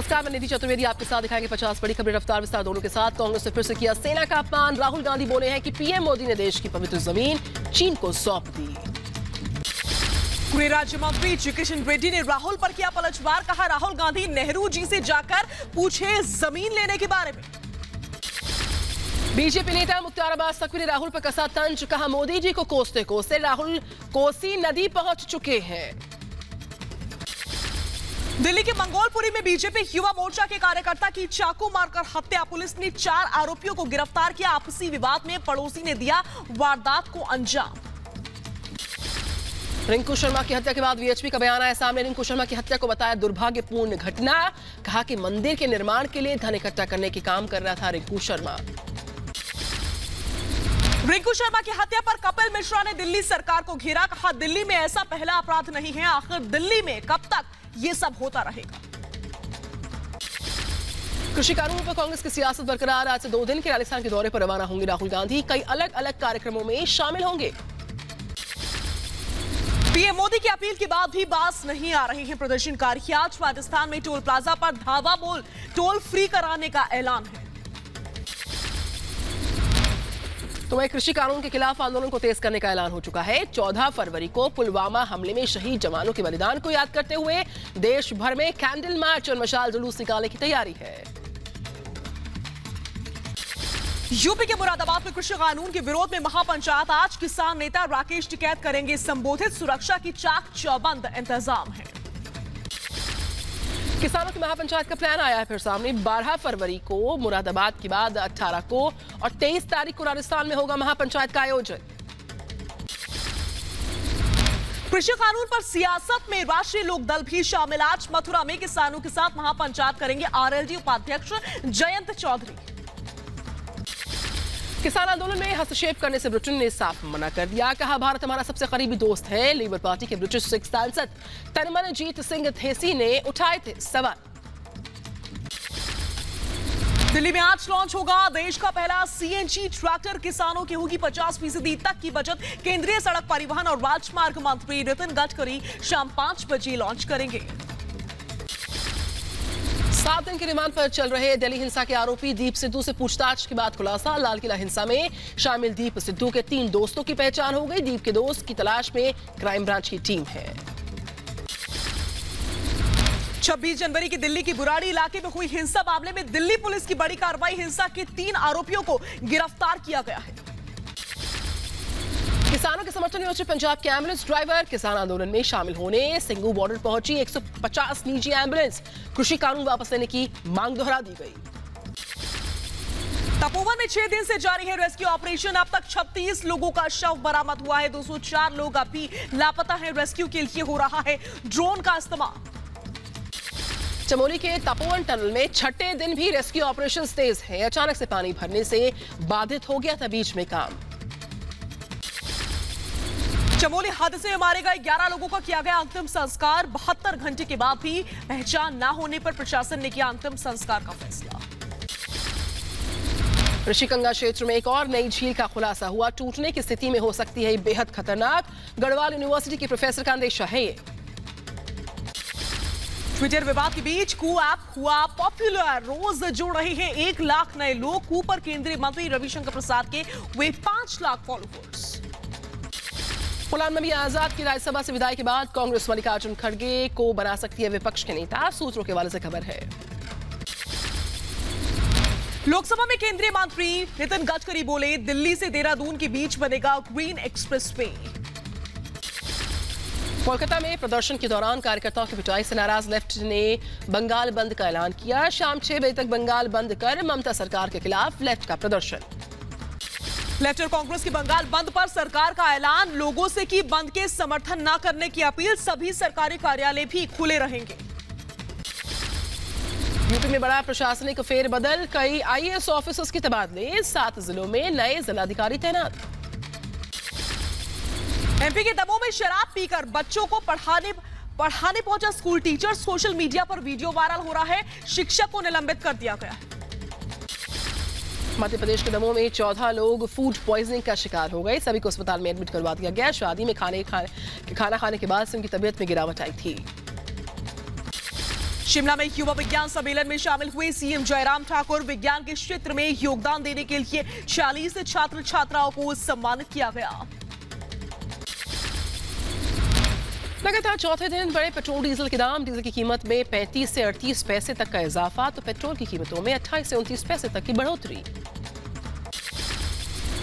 नमस्कार, मैं निधि चतुर्वेदी आपके साथ दिखाएंगे 50 बड़ी खबरें रफ्तार विस्तार दोनों के साथ। कांग्रेस ने फिर से किया सेना का अपमान। राहुल गांधी बोले हैं कि पीएम मोदी ने देश की पवित्र जमीन चीन को सौंप दी। गृह राज्य मंत्री जी किशन रेड्डी ने राहुल पर किया पलटवार। कहा राहुल गांधी नेहरू जी से जाकर पूछे जमीन लेने के बारे में। बीजेपी नेता मुख्तार अब्बास नकवी ने राहुल पर कसा तंज। कहा मोदी जी को कोसते कोसते राहुल कोसी नदी पहुंच चुके हैं। दिल्ली के मंगोलपुरी में बीजेपी युवा मोर्चा के कार्यकर्ता की चाकू मारकर हत्या। पुलिस ने 4 आरोपियों को गिरफ्तार किया। आपसी विवाद में पड़ोसी ने दिया वारदात को अंजाम। रिंकू शर्मा की हत्या के बाद वीएचपी का बयान आया सामने। रिंकू शर्मा की हत्या को बताया दुर्भाग्यपूर्ण घटना। कहा कि मंदिर के निर्माण के लिए धन इकट्ठा करने के काम कर रहा था रिंकू शर्मा। रिंकू शर्मा की हत्या पर कपिल मिश्रा ने दिल्ली सरकार को घेरा। कहा दिल्ली में ऐसा पहला अपराध नहीं है, आखिर दिल्ली में कब तक ये सब होता रहेगा। कृषि कानून पर कांग्रेस की सियासत बरकरार। आज से 2 दिन के राजस्थान के दौरे पर रवाना होंगे राहुल गांधी। कई अलग अलग कार्यक्रमों में शामिल होंगे। पीएम मोदी की अपील के बाद भी बास नहीं आ रही है प्रदर्शनकारी। आज राजस्थान में टोल प्लाजा पर धावा बोल टोल फ्री कराने का ऐलान है। तो वह कृषि कानून के खिलाफ आंदोलन को तेज करने का ऐलान हो चुका है। 14 फरवरी को पुलवामा हमले में शहीद जवानों के बलिदान को याद करते हुए देश भर में कैंडल मार्च और मशाल जुलूस निकालने की तैयारी है। यूपी के मुरादाबाद में कृषि कानून के विरोध में महापंचायत। आज किसान नेता राकेश टिकैत करेंगे संबोधित। सुरक्षा की चाक चौबंद इंतजाम है। किसानों की महापंचायत का प्लान आया है फिर सामने। 12 फरवरी को मुरादाबाद के बाद 18 को और 23 तारीख को राजस्थान में होगा महापंचायत का आयोजन। कृषि कानून पर सियासत में राष्ट्रीय लोकदल भी शामिल। आज मथुरा में किसानों के साथ महापंचायत करेंगे आरएलडी उपाध्यक्ष जयंत चौधरी। किसान आंदोलन में हस्तक्षेप करने से ब्रिटेन ने साफ मना कर दिया। कहा भारत हमारा सबसे करीबी दोस्त है। लेबर पार्टी के ब्रिटिश सिख सांसद तनमनजीत सिंह थेसी ने उठाए थे सवाल। दिल्ली में आज लॉन्च होगा देश का पहला सीएनजी ट्रैक्टर। किसानों की होगी 50% तक की बचत। केंद्रीय सड़क परिवहन और राजमार्ग मंत्री नितिन गडकरी शाम 5 बजे लॉन्च करेंगे। 7 दिन के रिमांड पर चल रहे दिल्ली हिंसा के आरोपी दीप सिद्धू से पूछताछ के बाद खुलासा। लाल किला हिंसा में शामिल दीप सिद्धू के 3 दोस्तों की पहचान हो गई। दीप के दोस्त की तलाश में क्राइम ब्रांच की टीम है। 26 जनवरी की दिल्ली की बुराड़ी इलाके में हुई हिंसा मामले में दिल्ली पुलिस की बड़ी कार्रवाई। हिंसा के 3 आरोपियों को गिरफ्तार किया गया है। किसानों के समर्थन में पहुंचे पंजाब के एम्बुलेंस ड्राइवर। किसान आंदोलन में शामिल होने सिंगू बॉर्डर पहुंची 150 निजी एम्बुलेंस। कृषि कानून वापस लेने की मांग दोहरा दी गई। तपोवन में 6 दिन से जारी है रेस्क्यू ऑपरेशन। अब तक 36 लोगों का शव बरामद हुआ है। 204 लोग अभी लापता है। रेस्क्यू के लिए हो रहा है ड्रोन का इस्तेमाल। चमोली के तपोवन टनल में 6ठे दिन भी रेस्क्यू ऑपरेशन तेज है। अचानक से पानी भरने से बाधित हो गया था बीच में काम। चमोली हादसे में मारे गए 11 लोगों का किया गया अंतिम संस्कार। 72 घंटे के बाद भी पहचान न होने पर प्रशासन ने किया अंतिम संस्कार का फैसला। ऋषिगंगा क्षेत्र में एक और नई झील का खुलासा हुआ। टूटने की स्थिति में हो सकती है बेहद खतरनाक। गढ़वाल यूनिवर्सिटी के प्रोफेसर का अंदेशा है ये। ट्विटर विवाद के बीच कू ऐप हुआ पॉपुलर। रोज जुड़ रहे हैं 1 लाख नए लोग। कू पर केंद्रीय मंत्री रविशंकर प्रसाद के हुए 5 लाख फॉलोअर्स। गुलाम नबी आजाद की राज्यसभा से विदाई के बाद कांग्रेस मल्लिकार्जुन खड़गे को बना सकती है विपक्ष के नेता। सूत्रों के हवाले से खबर है। लोकसभा में केंद्रीय मंत्री नितिन गडकरी बोले दिल्ली से देहरादून के बीच बनेगा ग्रीन एक्सप्रेसवे। कोलकाता में प्रदर्शन के दौरान कार्यकर्ताओं की पिटाई से नाराज लेफ्ट ने बंगाल बंद का ऐलान किया। शाम 6 बजे तक बंगाल बंद कर ममता सरकार के खिलाफ लेफ्ट का प्रदर्शन। लेफ्ट और कांग्रेस की बंगाल बंद पर सरकार का ऐलान। लोगों से की बंद के समर्थन न करने की अपील। सभी सरकारी कार्यालय भी खुले रहेंगे। यूपी में बड़ा प्रशासनिक फेरबदल। कई आईएएस ऑफिसर्स के तबादले। 7 जिलों में नए जिलाधिकारी तैनात। एमपी के दमोह में शराब पीकर बच्चों को पढ़ाने पहुंचा स्कूल टीचर। सोशल मीडिया पर वीडियो वायरल हो रहा है। शिक्षक को निलंबित कर दिया गया है। मध्य प्रदेश के दमोह में 14 लोग फूड पॉइजनिंग का शिकार हो गए। सभी को अस्पताल में एडमिट करवा दिया गया। शादी में खाना खाने के बाद से उनकी तबीयत में गिरावट आई थी। शिमला में युवा विज्ञान सम्मेलन में शामिल हुए सीएम जयराम ठाकुर। विज्ञान के क्षेत्र में योगदान देने के लिए 40 छात्र छात्राओं को सम्मानित किया गया। लगातार चौथे दिन बढ़े पेट्रोल डीजल के दाम। डीजल की कीमत में 35 से 38 पैसे तक का इजाफा, तो पेट्रोल की कीमतों में 28 से 29 पैसे तक की बढ़ोतरी।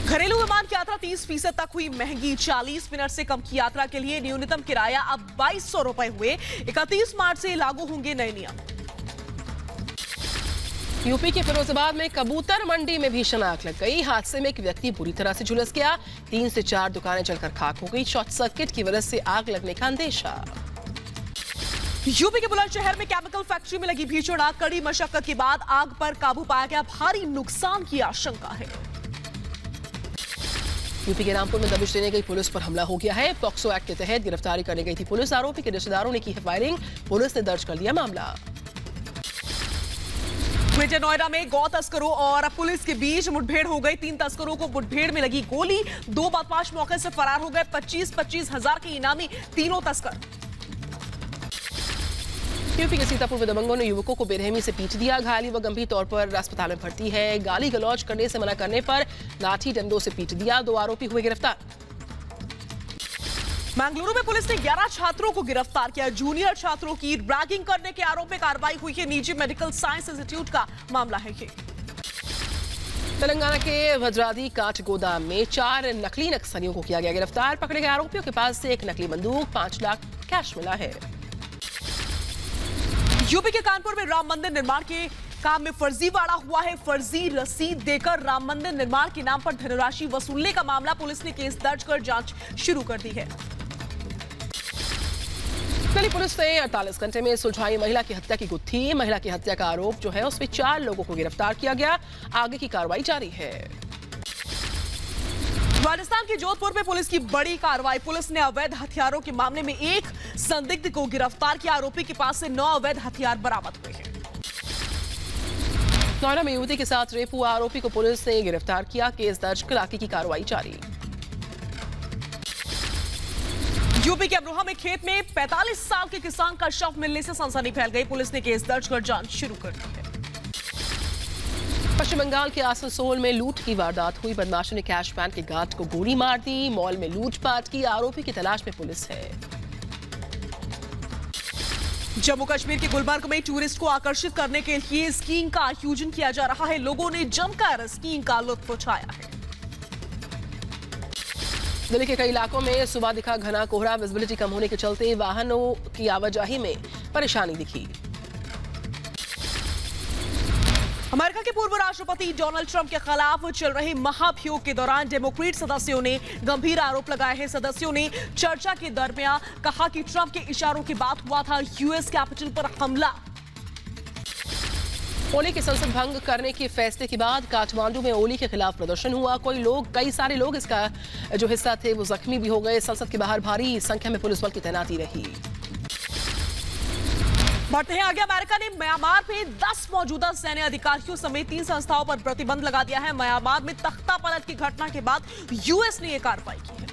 घरेलू विमान की यात्रा 30% तक हुई महंगी। 40 मिनट से कम की यात्रा के लिए न्यूनतम किराया अब 2200 रुपए हुए। 31 मार्च से लागू होंगे नए नियम। यूपी के फिरोजाबाद में कबूतर मंडी में भीषण आग लग गई। हादसे में एक व्यक्ति बुरी तरह से झुलस गया। 3 से 4 दुकानें जलकर खाक हो गई। शॉर्ट सर्किट की वजह से आग लगने का अंदेशा। यूपी के बुलंदशहर में केमिकल फैक्ट्री में लगी भीषण आग। कड़ी मशक्कत के बाद आग पर काबू पाया गया। भारी नुकसान की आशंका है। यूपी के रामपुर में दबिश देने गई पुलिस पर हमला हो गया है। पॉक्सो एक्ट के तहत गिरफ्तारी करने गई थी पुलिस। आरोपी के रिश्तेदारों ने की है फायरिंग। पुलिस ने दर्ज कर लिया मामला। ग्रेटर नोएडा में गौ तस्करों और पुलिस के बीच मुठभेड़ हो गई। 3 तस्करों को मुठभेड़ में लगी गोली। 2 बदमाश मौके से फरार हो गए। 25-25 हजार के इनामी तीनों तस्कर। यूपी के सीतापुर में दबंगों ने युवकों को बेरहमी से पीट दिया। घायल युवक गंभीर तौर पर अस्पताल में भर्ती है। गाली गलौज करने से मना करने पर लाठी डंडों से पीट दिया। 2 आरोपी हुए गिरफ्तार। मंगलुरु में पुलिस ने 11 छात्रों को गिरफ्तार किया। जूनियर छात्रों की रैगिंग करने के आरोप में कार्रवाई हुई है। निजी मेडिकल साइंस इंस्टीट्यूट का मामला है ये। तेलंगाना के भद्रादी काठ गोदाम में 4 नकली नक्सलियों को किया गया गिरफ्तार। पकड़े गए आरोपियों के पास से एक नकली बंदूक, 5 लाख कैश मिला है। यूपी के कानपुर में राम मंदिर निर्माण के काम में फर्जीवाड़ा हुआ है। फर्जी रसीद देकर राम मंदिर निर्माण के नाम पर धनराशि वसूलने का मामला। पुलिस ने केस दर्ज कर जांच शुरू कर दी है। दिल्ली पुलिस ने 48 घंटे में सुलझाई महिला की हत्या की गुत्थी। महिला की हत्या का आरोप जो है उसमें 4 लोगों को गिरफ्तार किया गया। आगे की कार्रवाई जारी है। राजस्थान के जोधपुर में पुलिस की बड़ी कार्रवाई। पुलिस ने अवैध हथियारों के मामले में एक संदिग्ध को गिरफ्तार किया। आरोपी के पास से 9 अवैध हथियार बरामद हुए हैं। नोएडा में युवती के साथ रेप हुआ। आरोपी को पुलिस ने गिरफ्तार किया। केस दर्ज कर आगे की कार्रवाई जारी। यूपी के अमरोहा में खेत में 45 साल के किसान का शव मिलने से सनसनी फैल गई। पुलिस ने केस दर्ज कर जांच शुरू कर दी है। पश्चिम बंगाल के आसनसोल में लूट की वारदात हुई। बदमाशों ने कैश वैन के गार्ड को गोली मार दी। मॉल में लूटपाट की। आरोपी की तलाश में पुलिस है। जम्मू कश्मीर के गुलबर्ग में टूरिस्ट को आकर्षित करने के लिए स्कीइंग का आयोजन किया जा रहा है। लोगों ने जमकर स्कीइंग का लुत्फ उठाया है। दिल्ली के कई इलाकों में सुबह दिखा घना कोहरा। विजिबिलिटी कम होने के चलते वाहनों की आवाजाही में परेशानी दिखी। अमेरिका के पूर्व राष्ट्रपति डोनाल्ड ट्रंप के खिलाफ चल रहे महाभियोग के दौरान डेमोक्रेट सदस्यों ने गंभीर आरोप लगाए हैं। सदस्यों ने चर्चा के दरमियान कहा कि ट्रंप के इशारों की बात हुआ था यूएस कैपिटल पर हमला। ओली के संसद भंग करने के फैसले के बाद काठमांडू में ओली के खिलाफ प्रदर्शन हुआ। कई सारे लोग इसका जो हिस्सा थे वो जख्मी भी हो गए। संसद के बाहर भारी संख्या में पुलिस बल की तैनाती रही। बढ़ते हैं आगे। अमेरिका ने म्यांमार में 10 मौजूदा सैन्य अधिकारियों समेत 3 संस्थाओं पर प्रतिबंध लगा दिया है। म्यांमार में तख्ता पलट की घटना के बाद यूएस ने यह कार्रवाई की है।